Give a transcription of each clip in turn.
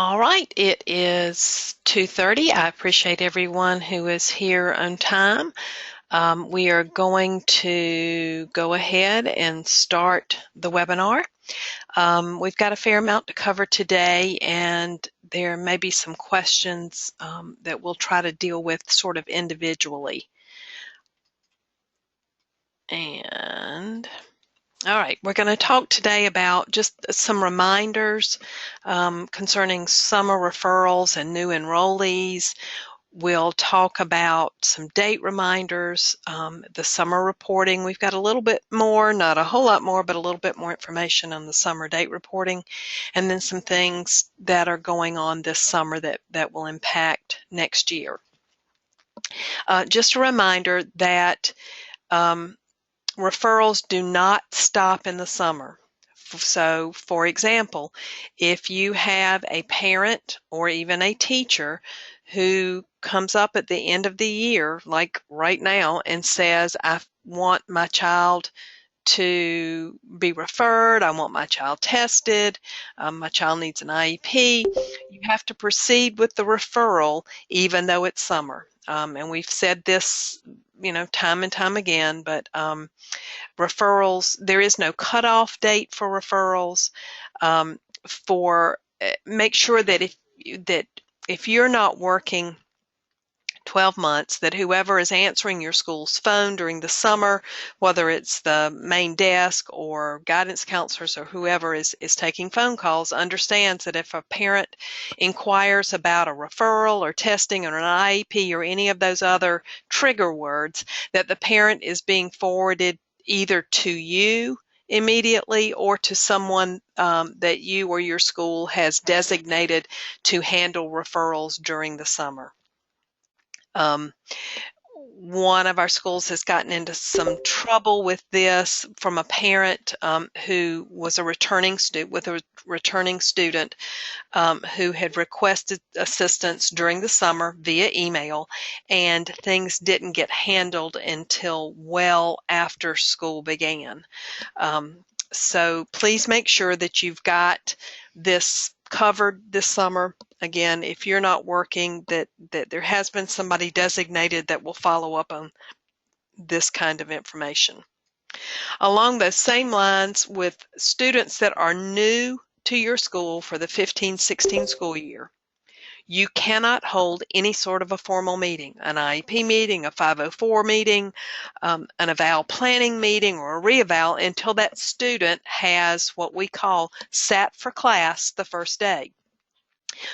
All right, it is 2:30. I appreciate everyone who is here on time. We are going to go ahead and start the webinar. We've got a fair amount to cover today, and there may be some questions that we'll try to deal with sort of individually. And all right, we're going to talk today about just some reminders concerning summer referrals and new enrollees. We'll talk about some date reminders, the summer reporting. We've got a little bit more, not a whole lot more, but a little bit more information on the summer date reporting, and then some things that are going on this summer that will impact next year. Just a reminder that referrals do not stop in the summer. So, for example, if you have a parent or even a teacher who comes up at the end of the year, like right now, and says, I want my child to be referred, I want my child tested, my child needs an IEP, you have to proceed with the referral even though it's summer. And we've said this, time and time again, but referrals, there is no cutoff date for referrals. Make sure that if you're not working 12 months, that whoever is answering your school's phone during the summer, whether it's the main desk or guidance counselors or whoever is taking phone calls, understands that if a parent inquires about a referral or testing or an IEP or any of those other trigger words, that the parent is being forwarded either to you immediately or to someone that you or your school has designated to handle referrals during the summer. One of our schools has gotten into some trouble with this from a parent who was a returning student who had requested assistance during the summer via email, and things didn't get handled until well after school began. So please make sure that you've got this covered this summer. Again, if you're not working, that there has been somebody designated that will follow up on this kind of information. Along those same lines, with students that are new to your school for the 15-16 school year, you cannot hold any sort of a formal meeting, an IEP meeting, a 504 meeting, an eval planning meeting, or a re-eval until that student has what we call sat for class the first day.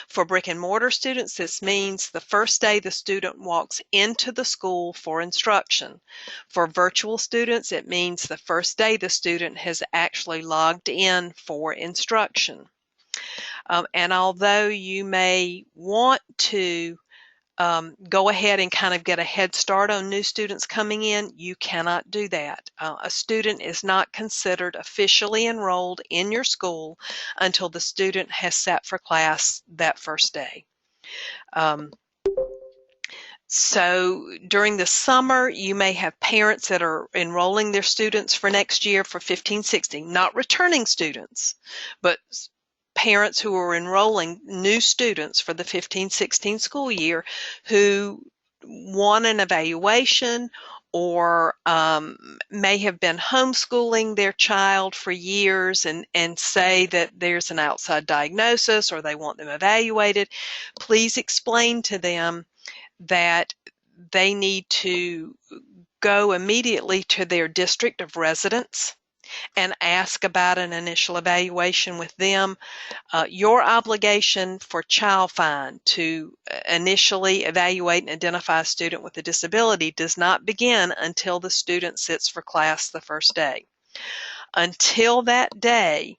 For brick and mortar students, this means the first day the student walks into the school for instruction. For virtual students, it means the first day the student has actually logged in for instruction. And although you may want to go ahead and kind of get a head start on new students coming in, you cannot do that. A student is not considered officially enrolled in your school until the student has sat for class that first day. So during the summer, you may have parents that are enrolling their students for next year for 15-16, not returning students, but parents who are enrolling new students for the 15-16 school year who want an evaluation or may have been homeschooling their child for years and say that there's an outside diagnosis or they want them evaluated. Please explain to them that they need to go immediately to their district of residence and ask about an initial evaluation with them. Your obligation for Child Find to initially evaluate and identify a student with a disability does not begin until the student sits for class the first day. Until that day,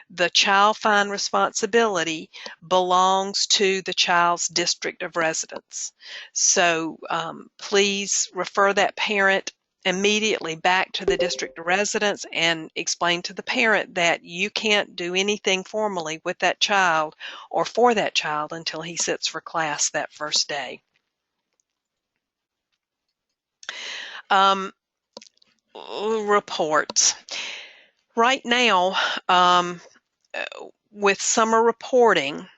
the Child Find responsibility belongs to the child's district of residence. So please refer that parent immediately back to the district of residence and explain to the parent that you can't do anything formally with that child or for that child until he sits for class that first day. Reports. Right now, with summer reporting,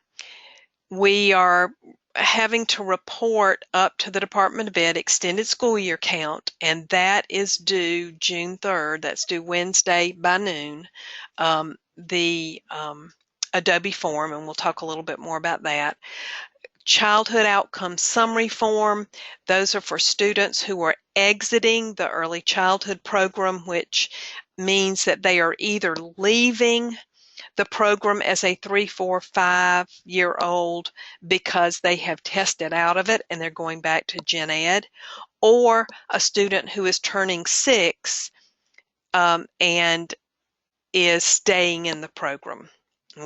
we are having to report up to the Department of Ed extended school year count, and that is due June 3rd. That's due Wednesday by noon. The Adobe form, and we'll talk a little bit more about that. Childhood Outcome Summary Form, those are for students who are exiting the early childhood program, which means that they are either leaving the program as a 3, 4, 5-year-old because they have tested out of it and they're going back to Gen Ed, or a student who is turning 6 and is staying in the program.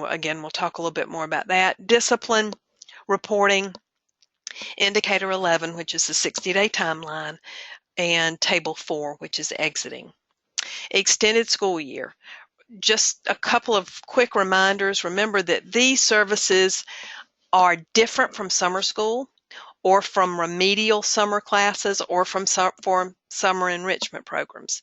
Again, we'll talk a little bit more about that. Discipline reporting, Indicator 11, which is the 60-day timeline, and Table 4, which is exiting. Extended school year. Just a couple of quick reminders. Remember that these services are different from summer school or from remedial summer classes or from summer enrichment programs.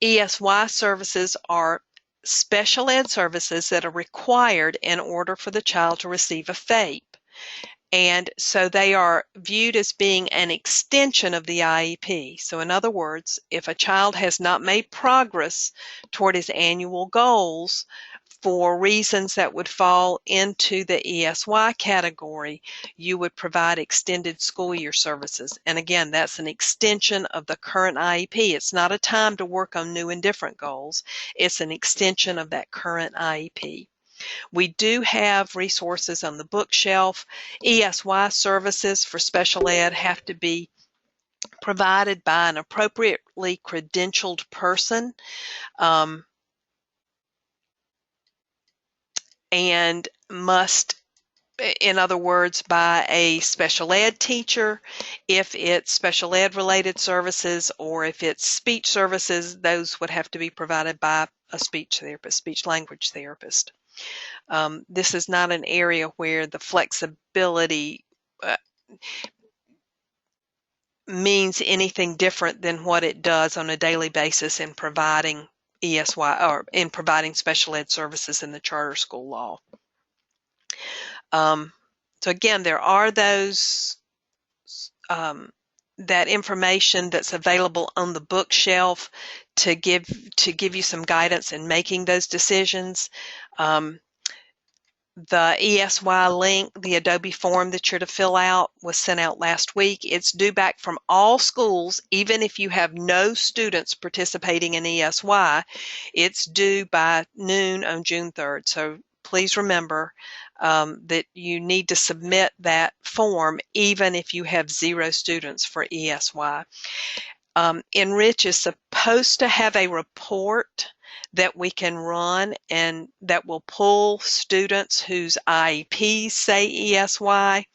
ESY services are special ed services that are required in order for the child to receive a FAPE. And so they are viewed as being an extension of the IEP. So in other words, if a child has not made progress toward his annual goals for reasons that would fall into the ESY category, you would provide extended school year services. And again, that's an extension of the current IEP. It's not a time to work on new and different goals. It's an extension of that current IEP. We do have resources on the bookshelf. ESY services for special ed have to be provided by an appropriately credentialed person, and must, in other words, by a special ed teacher. If it's special ed related services or if it's speech services, those would have to be provided by a speech therapist, speech language therapist. This is not an area where the flexibility means anything different than what it does on a daily basis in providing ESY or in providing special ed services in the charter school law. So again, there are those that information that's available on the bookshelf to give you some guidance in making those decisions. The ESY link, the Adobe form that you're to fill out, was sent out last week. It's due back from all schools, even if you have no students participating in ESY. It's due by noon on June 3rd. So please remember that you need to submit that form even if you have 0 students for ESY. Enrich is supposed to have a report that we can run and that will pull students whose IEPs say ESY.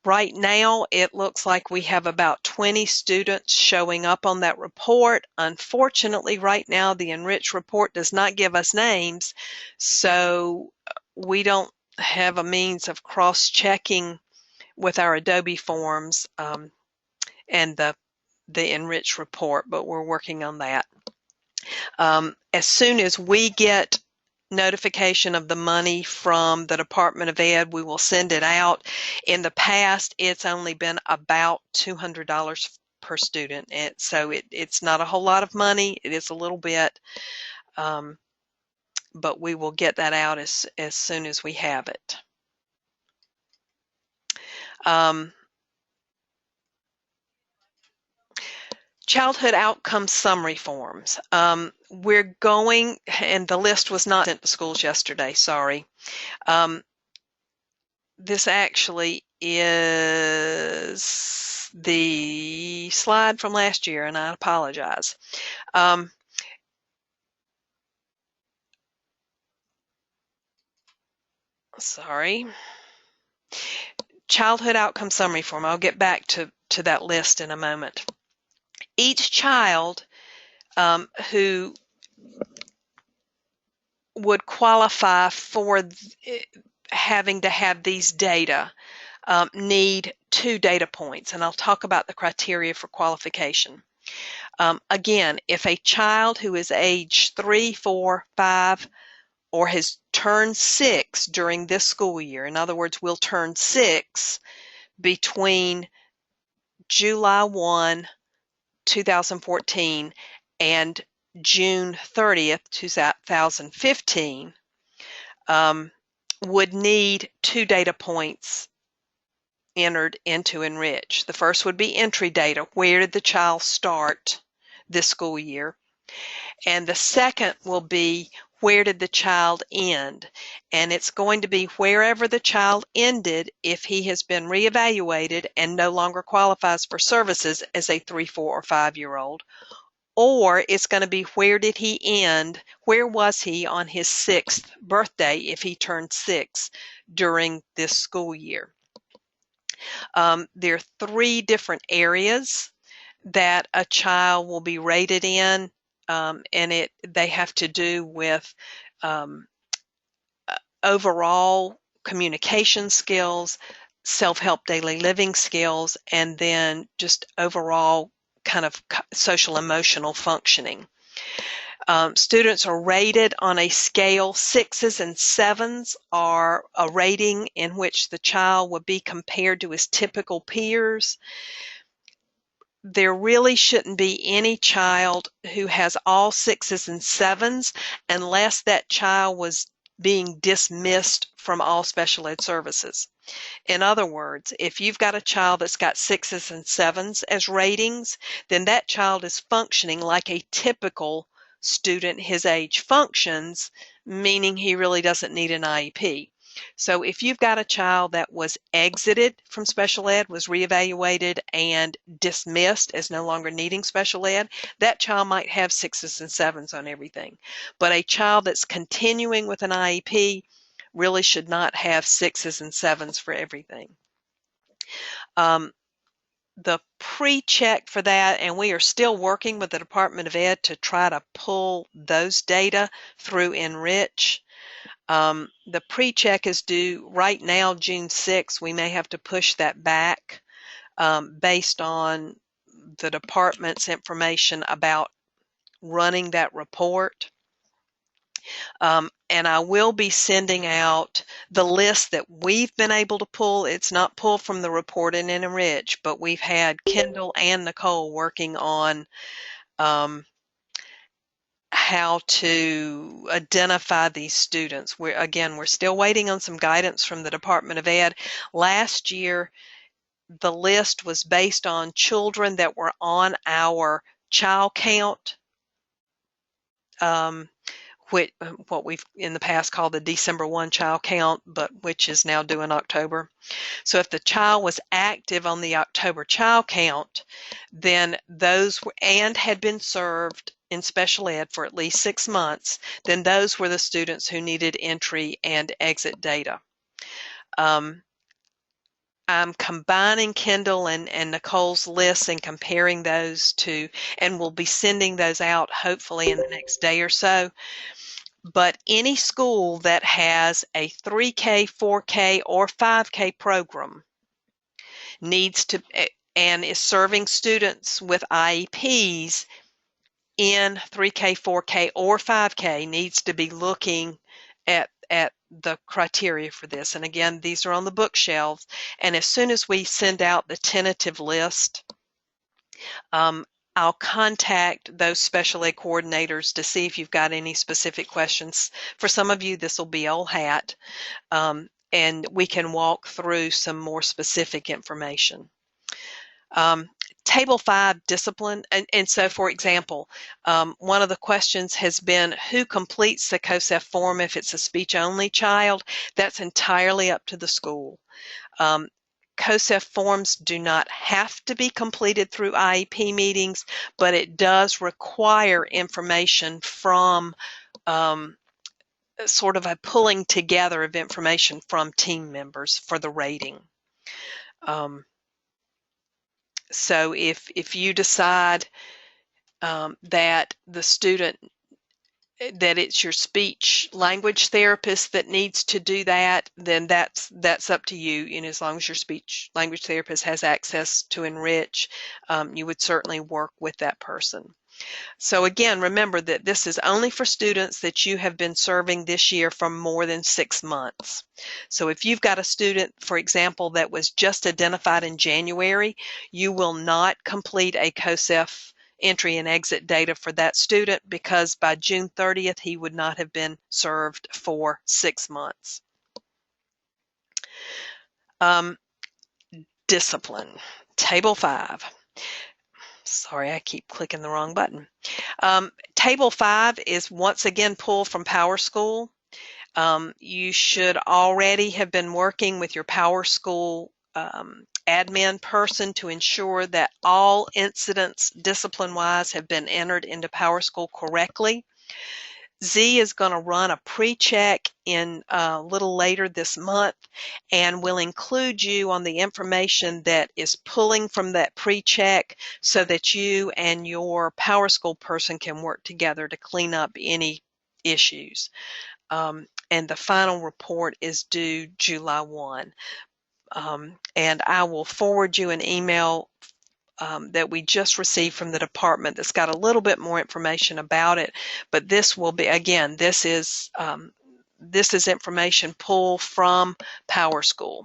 Right now, it looks like we have about 20 students showing up on that report. Unfortunately, right now, the Enrich report does not give us names, so we don't have a means of cross-checking with our Adobe forms and the Enrich report, but we're working on that. As soon as we get notification of the money from the Department of Ed, we will send it out. In the past, it's only been about $200 per student, and so it's not a whole lot of money. It is a little bit, but we will get that out as soon as we have it. Childhood Outcome Summary Forms. We're going, and the list was not sent to schools yesterday, sorry. This actually is the slide from last year, and I apologize. Sorry. Childhood Outcome Summary Form. I'll get back to that list in a moment. Each child who would qualify for having to have these data need 2 data points, and I'll talk about the criteria for qualification. Again, if a child who is age 3, 4, 5, or has turned 6 during this school year, in other words, will turn 6 between July 1, 2014 and June 30th, 2015, would need 2 data points entered into Enrich. The first would be entry data. Where did the child start this school year? And the second will be where did the child end? And it's going to be wherever the child ended if he has been reevaluated and no longer qualifies for services as a 3, 4, or 5-year-old. Or it's going to be where did he end? Where was he on his 6th birthday if he turned 6 during this school year? There are 3 different areas that a child will be rated in, and they have to do with overall communication skills, self-help daily living skills, and then just overall kind of social emotional functioning. Students are rated on a scale. 6s and 7s are a rating in which the child would be compared to his typical peers. There really shouldn't be any child who has all 6s and 7s unless that child was being dismissed from all special ed services. In other words, if you've got a child that's got 6s and 7s as ratings, then that child is functioning like a typical student his age functions, meaning he really doesn't need an IEP. So if you've got a child that was exited from special ed, was reevaluated and dismissed as no longer needing special ed, that child might have 6s and 7s on everything. But a child that's continuing with an IEP really should not have 6s and 7s for everything. The pre-check for that, and we are still working with the Department of Ed to try to pull those data through Enrich. The pre-check is due right now, June 6th. We may have to push that back based on the department's information about running that report. And I will be sending out the list that we've been able to pull. It's not pulled from the report in Enrich, but we've had Kendall and Nicole working on how to identify these students. We're still waiting on some guidance from the Department of Ed. Last year, the list was based on children that were on our child count, what we've in the past called the December 1 child count, but which is now due in October. So if the child was active on the October child count, then those were, and had been served in special ed for at least 6 months, then those were the students who needed entry and exit data. I'm combining Kendall and Nicole's lists and comparing those to, and we'll be sending those out hopefully in the next day or so. But any school that has a 3K, 4K, or 5K program needs to, and is serving students with IEPs in 3K, 4K, or 5K, needs to be looking at the criteria for this. And again, these are on the bookshelves. And as soon as we send out the tentative list, I'll contact those special ed coordinators to see if you've got any specific questions. For some of you, this will be old hat, and we can walk through some more specific information. Table 5, discipline. And so, for example, one of the questions has been who completes the COSEF form if it's a speech-only child. That's entirely up to the school. COSEF forms do not have to be completed through IEP meetings, but it does require information from sort of a pulling together of information from team members for the rating. So if you decide that the student, that it's your speech language therapist that needs to do that, then that's up to you. And as long as your speech language therapist has access to Enrich, you would certainly work with that person. So again, remember that this is only for students that you have been serving this year for more than 6 months. So if you've got a student, for example, that was just identified in January, you will not complete a COSEF entry and exit data for that student because by June 30th, he would not have been served for 6 months. Discipline. Table 5. Sorry, I keep clicking the wrong button. Table 5 is once again pulled from PowerSchool. You should already have been working with your PowerSchool admin person to ensure that all incidents discipline-wise have been entered into PowerSchool correctly. Z is going to run a pre-check in a little later this month and will include you on the information that is pulling from that pre-check so that you and your PowerSchool person can work together to clean up any issues. And the final report is due July 1. And I will forward you an email that we just received from the department that's got a little bit more information about it. But this will be, again, this is information pulled from PowerSchool.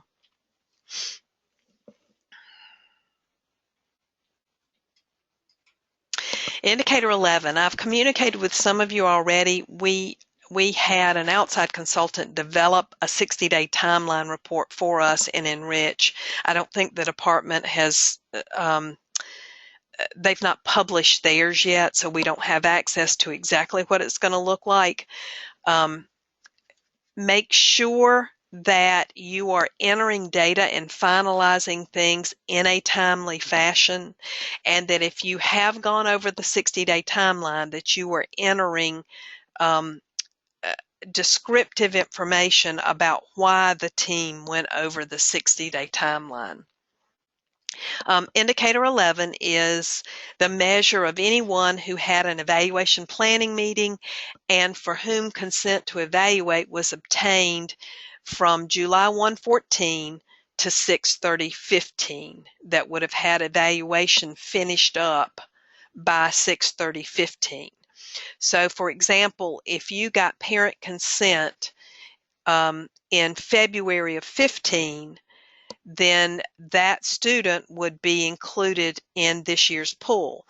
Indicator 11, I've communicated with some of you already. We had an outside consultant develop a 60-day timeline report for us in Enrich. I don't think the department has they've not published theirs yet, so we don't have access to exactly what it's going to look like. Make sure that you are entering data and finalizing things in a timely fashion, and that if you have gone over the 60-day timeline, that you are entering descriptive information about why the team went over the 60-day timeline. Indicator 11 is the measure of anyone who had an evaluation planning meeting and for whom consent to evaluate was obtained from July 1/14 to 6/30/15, that would have had evaluation finished up by 6/30/15. So for example, if you got parent consent in February of 15, then that student would be included in this year's pool.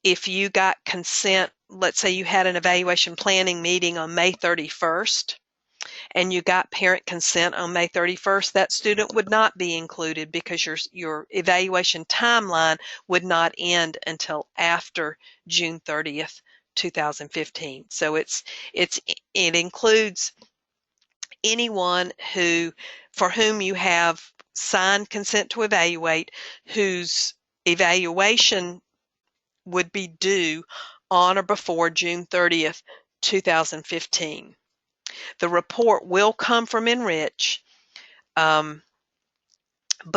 If you got consent, let's say you had an evaluation planning meeting on May 31st, and you got parent consent on May 31st, that student would not be included because your evaluation timeline would not end until after June 30th, 2015. So it includes anyone for whom you have signed consent to evaluate, whose evaluation would be due on or before June 30th, 2015. The report will come from Enrich, but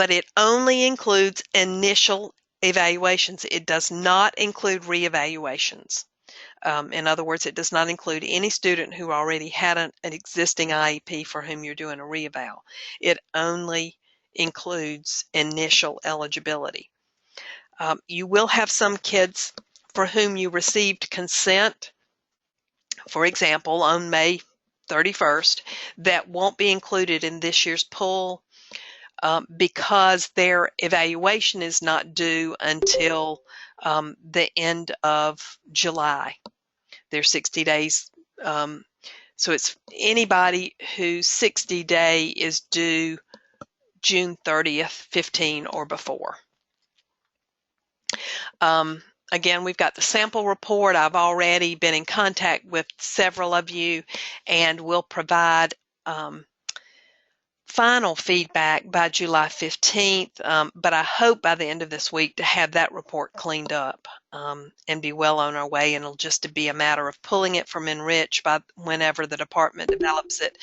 it only includes initial evaluations. It does not include reevaluations. In other words, it does not include any student who already had an existing IEP for whom you're doing a reeval. It only includes initial eligibility. You will have some kids for whom you received consent, for example, on May 31st, that won't be included in this year's pool because their evaluation is not due until the end of July. They're 60 days. So it's anybody whose 60 day is due June 30th, 15 or before. Again, we've got the sample report. I've already been in contact with several of you and will provide final feedback by July 15th, but I hope by the end of this week to have that report cleaned up and be well on our way, and it'll just be a matter of pulling it from Enrich by whenever the department develops it,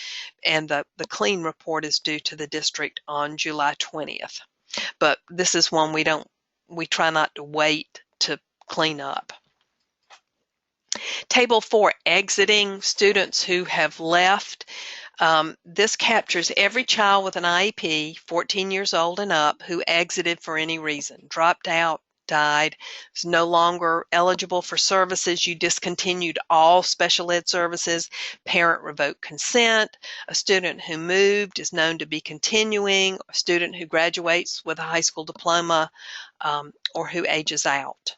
and the clean report is due to the district on July 20th. But this is one we try not to wait to clean up. Table 4, exiting students who have left. This captures every child with an IEP, 14 years old and up, who exited for any reason, dropped out, died, is no longer eligible for services, you discontinued all special ed services, parent revoked consent, a student who moved is known to be continuing, a student who graduates with a high school diploma, or who ages out.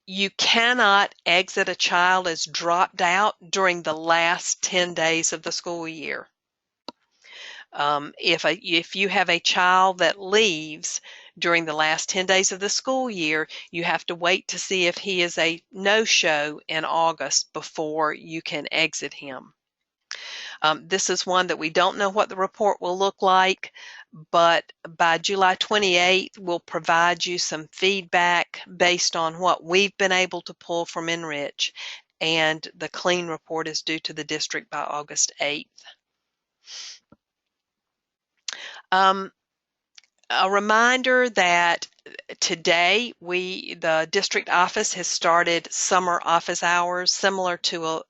You cannot exit a child as dropped out during the last 10 days of the school year. If you have a child that leaves during the last 10 days of the school year, you have to wait to see if he is a no-show in August before you can exit him. This is one that we don't know what the report will look like, but by July 28th, we'll provide you some feedback based on what we've been able to pull from Enrich, and the clean report is due to the district by August 8th. A reminder that today the district office has started summer office hours similar to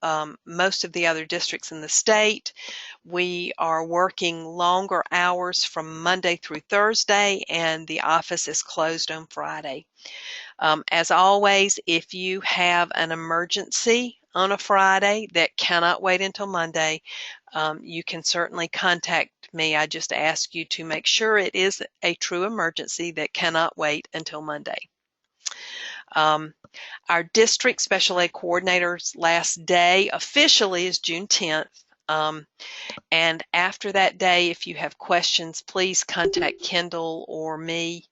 most of the other districts in the state. We are working longer hours from Monday through Thursday, and the office is closed on Friday. As always, if you have an emergency on a Friday that cannot wait until Monday, you can certainly contact me. I just ask you to make sure it is a true emergency that cannot wait until Monday. Our district special ed coordinator's last day officially is June 10th. And after that day, if you have questions, please contact Kendall or me.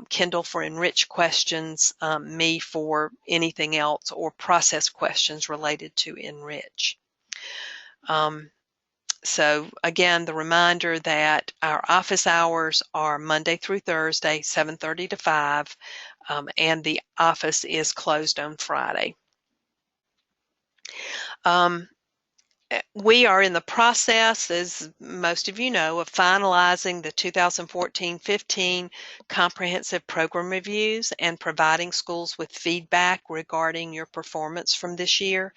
Kendall for Enrich questions, me for anything else, or process questions related to Enrich. So again, the reminder that our office hours are Monday through Thursday, 7:30 to 5, and the office is closed on Friday. We are in the process, as most of you know, of finalizing the 2014-15 comprehensive program reviews and providing schools with feedback regarding your performance from this year.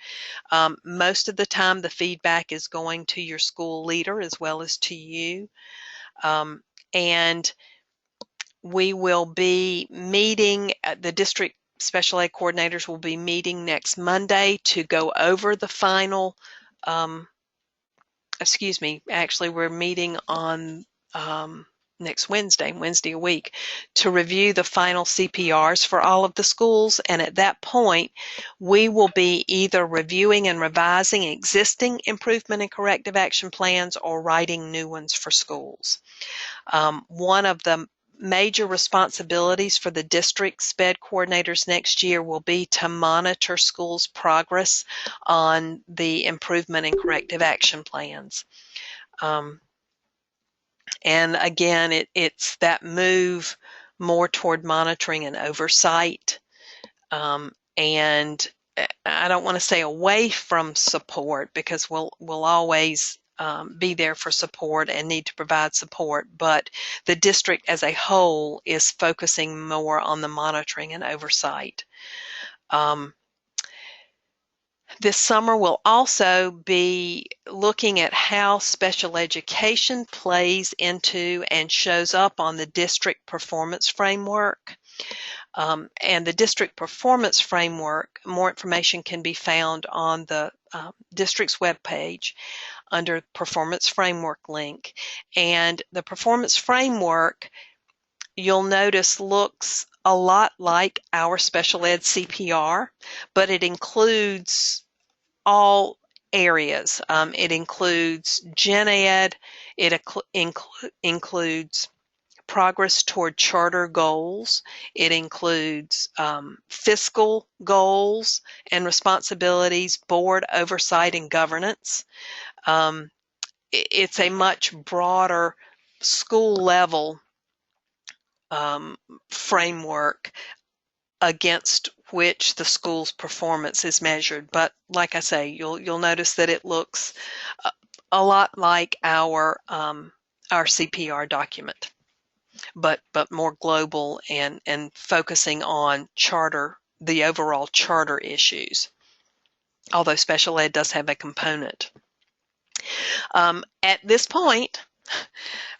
Most of the time, the feedback is going to your school leader as well as to you. And we will be meeting, the district special ed coordinators will be meeting next Monday to go over the final actually we're meeting on next Wednesday a week, to review the final CPRs for all of the schools, and at that point we will be either reviewing and revising existing improvement and corrective action plans or writing new ones for schools. One of the major responsibilities for the district SPED coordinators next year will be to monitor schools' progress on the improvement and corrective action plans. And again, it's that move more toward monitoring and oversight. And I don't want to say away from support, because we'll always be there for support and need to provide support, but the district as a whole is focusing more on the monitoring and oversight. This summer we'll also be looking at how special education plays into and shows up on the district performance framework. And the district performance framework, more information can be found on the district's webpage under performance framework link. And the performance framework, you'll notice, looks a lot like our special ed CPR, but it includes all areas. It includes gen ed, it includes progress toward charter goals, it includes fiscal goals and responsibilities, board oversight and governance. It's a much broader school level framework against which the school's performance is measured. But like I say, you'll notice that it looks a lot like our CPR document, but more global and focusing on charter, the overall charter issues, although special ed does have a component. At this point,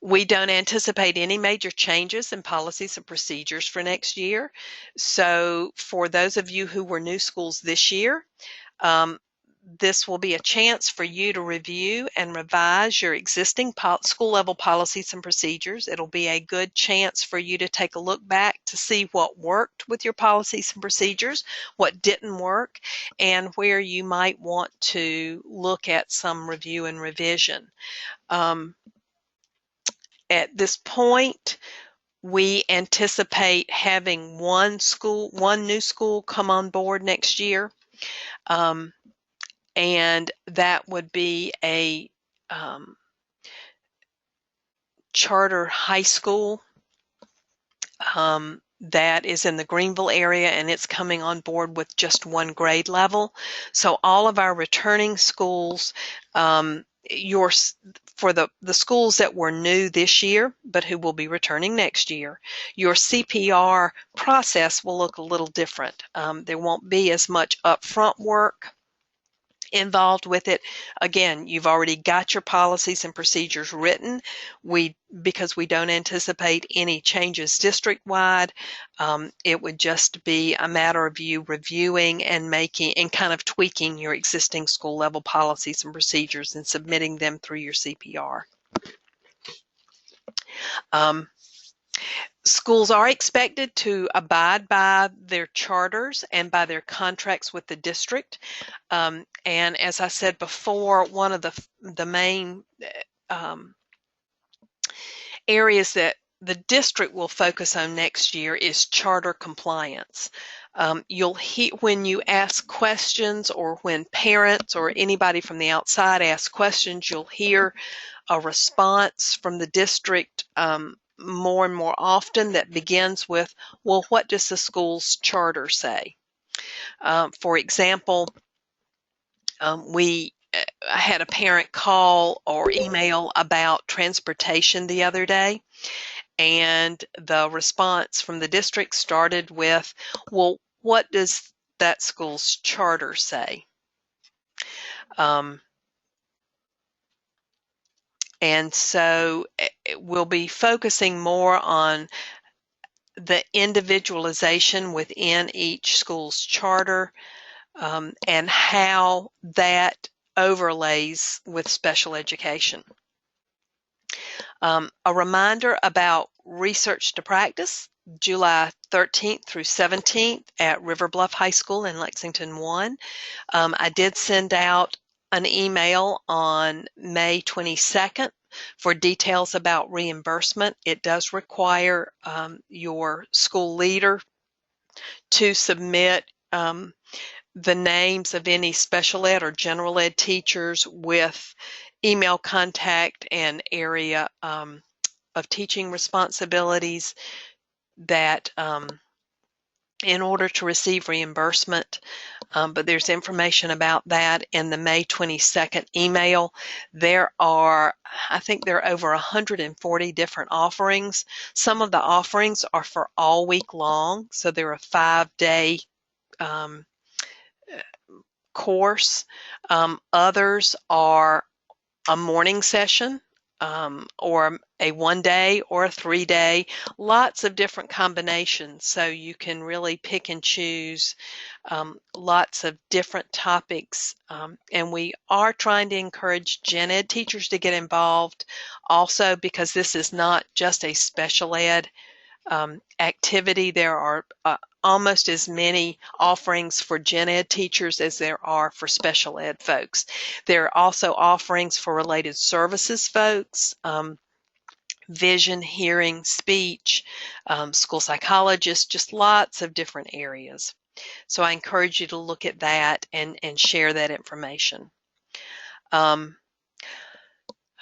We don't anticipate any major changes in policies and procedures for next year. So for those of you who were new schools this year, um, this will be a chance for you to review and revise your existing school level policies and procedures. It'll be a good chance for you to take a look back to see what worked with your policies and procedures, what didn't work, and where you might want to look at some review and revision. At this point, we anticipate having one new school come on board next year. And that would be a charter high school that is in the Greenville area, and it's coming on board with just one grade level. So all of our returning schools, for the schools that were new this year but who will be returning next year, your CPR process will look a little different. There won't be as much upfront work involved with it. Again, you've already got your policies and procedures written. Because we don't anticipate any changes district-wide, it would just be a matter of you reviewing and making and kind of tweaking your existing school level policies and procedures and submitting them through your CPR. Schools are expected to abide by their charters and by their contracts with the district. And as I said before, one of the main areas that the district will focus on next year is charter compliance. You'll hear when you ask questions, or when parents or anybody from the outside asks questions, you'll hear a response from the district more and more often that begins with, well, what does the school's charter say? For example, I had a parent call or email about transportation the other day, and the response from the district started with, well, what does that school's charter say? And so we'll be focusing more on the individualization within each school's charter, and how that overlays with special education. A reminder about Research to Practice, July 13th through 17th at River Bluff High School in Lexington 1. I did send out an email on May 22nd for details about reimbursement. It does require your school leader to submit the names of any special ed or general ed teachers with email contact and area of teaching responsibilities, that in order to receive reimbursement. But there's information about that in the May 22nd email. I think there are over 140 different offerings. Some of the offerings are for all week long, so they're a 5-day course. Others are a morning session, or a 1-day or a 3-day, lots of different combinations, so you can really pick and choose lots of different topics. And we are trying to encourage gen ed teachers to get involved also, because this is not just a special ed activity. There are almost as many offerings for gen ed teachers as there are for special ed folks. There are also offerings for related services folks, vision, hearing, speech, school psychologists, just lots of different areas. So I encourage you to look at that and share that information.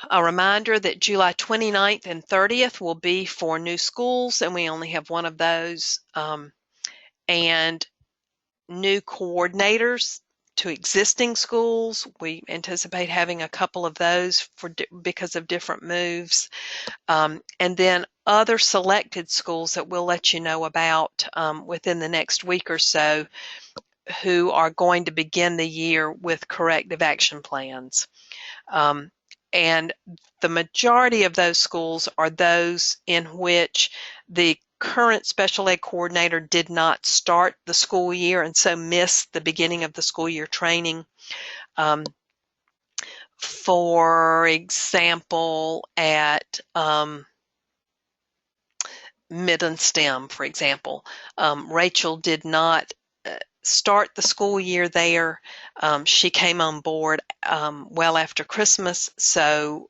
A reminder that July 29th and 30th will be for new schools, and we only have one of those. And new coordinators to existing schools, we anticipate having a couple of those because of different moves. And then other selected schools that we'll let you know about within the next week or so, who are going to begin the year with corrective action plans. And the majority of those schools are those in which the current special ed coordinator did not start the school year and so missed the beginning of the school year training. For example, at Midland STEM, for example, Rachel did not start the school year there. She came on board well after Christmas, so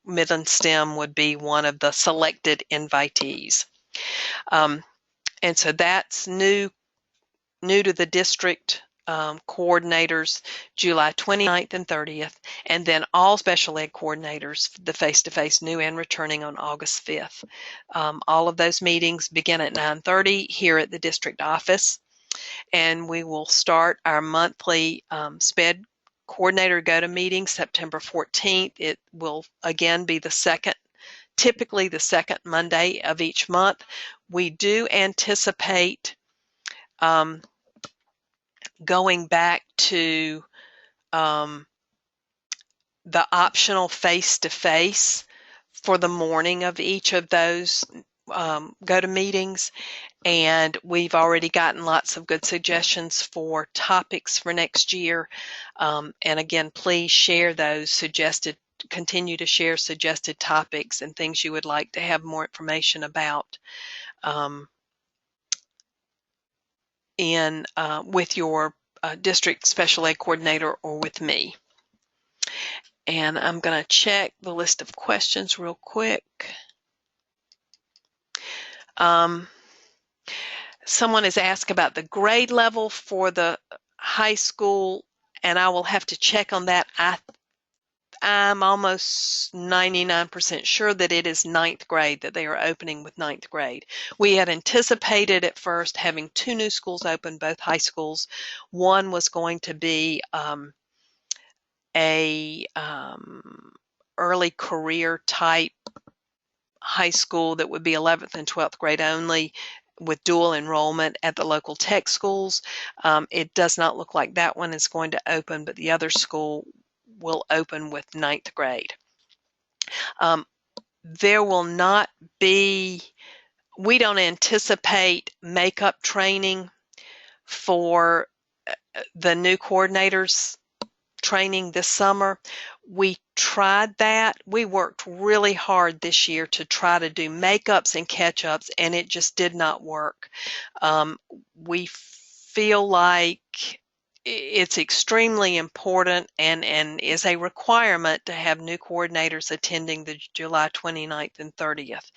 Midland STEM would be one of the selected invitees. And so that's new to the district coordinators, July 29th and 30th, and then all special ed coordinators, the face-to-face new and returning, on August 5th. All of those meetings begin at 9:30 here at the district office, and we will start our monthly SPED coordinator go-to meeting September 14th. It will again be typically the second Monday of each month. We do anticipate going back to the optional face-to-face for the morning of each of those go-to meetings, and we've already gotten lots of good suggestions for topics for next year. And again, please share those continue to share suggested topics and things you would like to have more information about with your district special ed coordinator or with me. And I'm going to check the list of questions real quick. Someone has asked about the grade level for the high school, and I will have to check on that. I'm almost 99% sure that it is 9th grade, that they are opening with 9th grade. We had anticipated at first having 2 new schools open, both high schools. One was going to be a early career type high school that would be 11th and 12th grade only, with dual enrollment at the local tech schools. It does not look like that one is going to open, but the other school will open with 9th grade. There will not be, we don't anticipate makeup training for the new coordinators training this summer. We tried that. We worked really hard this year to try to do makeups and catch-ups, and it just did not work. We feel like it's extremely important and is a requirement to have new coordinators attending the July 29th and 30th.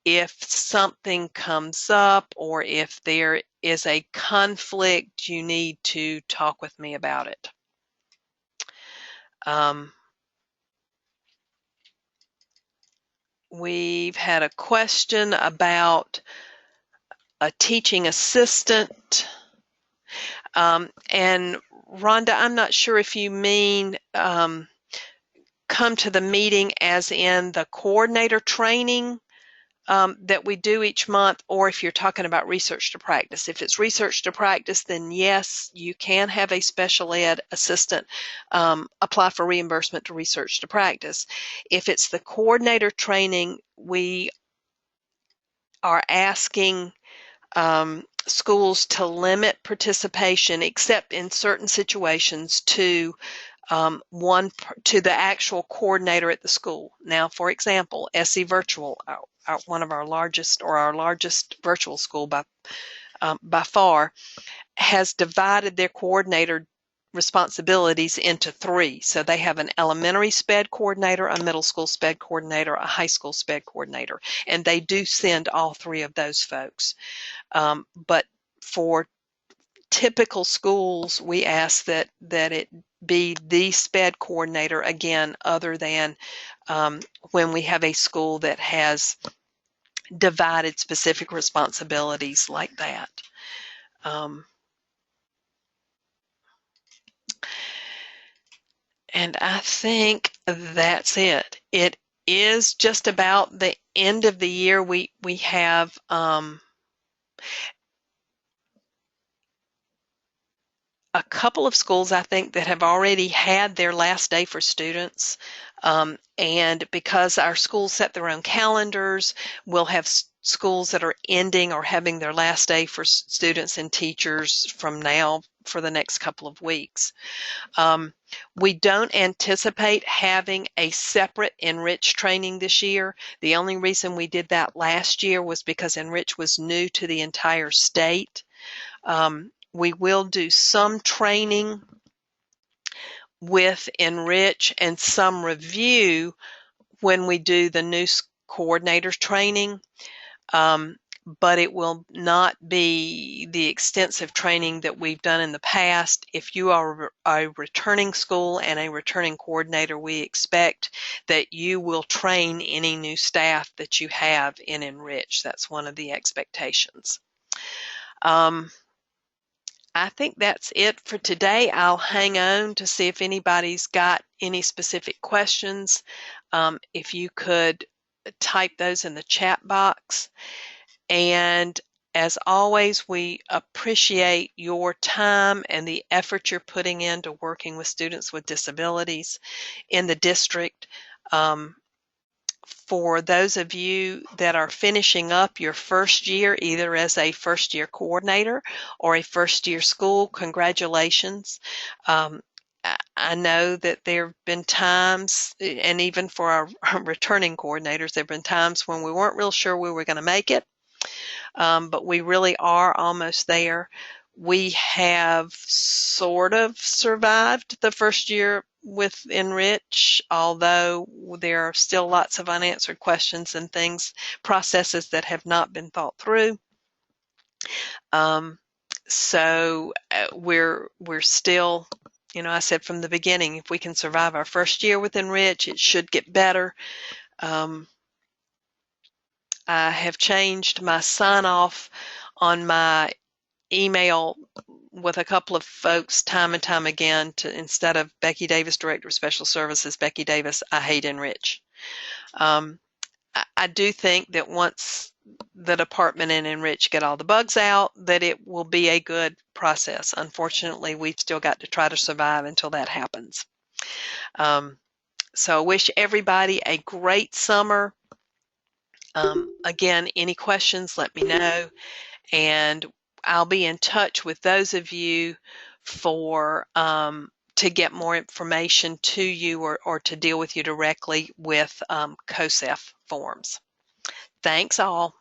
If something comes up or if there is a conflict, you need to talk with me about it. We've had a question about a teaching assistant. And Rhonda, I'm not sure if you mean come to the meeting as in the coordinator training that we do each month, or if you're talking about research to practice. If it's research to practice, then yes, you can have a special ed assistant apply for reimbursement to research to practice. If it's the coordinator training, we are asking schools to limit participation, except in certain situations, to the actual coordinator at the school. Now, for example, SE Virtual, one of our largest virtual school by far, has divided their coordinator responsibilities into 3. So they have an elementary SPED coordinator, a middle school SPED coordinator, a high school SPED coordinator, and they do send all 3 of those folks. But for typical schools, we ask that it be the SPED coordinator, again, other than when we have a school that has divided specific responsibilities like that. And I think that's it. It is just about the end of the year. We have a couple of schools, I think, that have already had their last day for students. And because our schools set their own calendars, we'll have schools that are ending or having their last day for students and teachers from now for the next couple of weeks. We don't anticipate having a separate Enrich training this year. The only reason we did that last year was because Enrich was new to the entire state. We will do some training with Enrich and some review when we do the new coordinators training, but it will not be the extensive training that we've done in the past. If you are a returning school and a returning coordinator, we expect that you will train any new staff that you have in Enrich. That's one of the expectations. I think that's it for today. I'll hang on to see if anybody's got any specific questions. If you could type those in the chat box. And as always, we appreciate your time and the effort you're putting into working with students with disabilities in the district. For those of you that are finishing up your first year, either as a first year coordinator or a first year school, congratulations. I know that there have been times, and even for our returning coordinators, there have been times when we weren't real sure we were going to make it, but we really are almost there. We have sort of survived the first year with Enrich, although there are still lots of unanswered questions and things, processes that have not been thought through. So we're still, you know, I said from the beginning, if we can survive our first year with Enrich, it should get better. I have changed my sign-off on my email with a couple of folks time and time again to, instead of Becky Davis, Director of Special Services, Becky Davis, I hate Enrich. I do think that once the department and Enrich get all the bugs out, that it will be a good process. Unfortunately, we've still got to try to survive until that happens. So I wish everybody a great summer. Again, any questions, let me know. And I'll be in touch with those of you for to get more information to you or to deal with you directly with COSEF forms. Thanks all.